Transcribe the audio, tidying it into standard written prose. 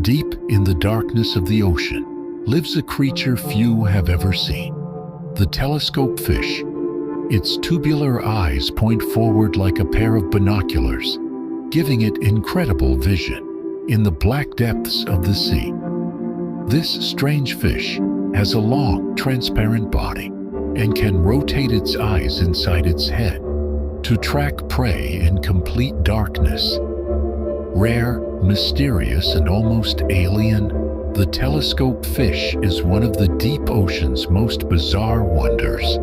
Deep in the darkness of the ocean lives a creature few have ever seen. The telescope fish. Its tubular eyes point forward like a pair of binoculars, giving it incredible vision in the black depths of the sea. This strange fish has a long, transparent body and can rotate its eyes inside its head to track prey in complete darkness. Rare, mysterious, and almost alien, the telescope fish is one of the deep ocean's most bizarre wonders.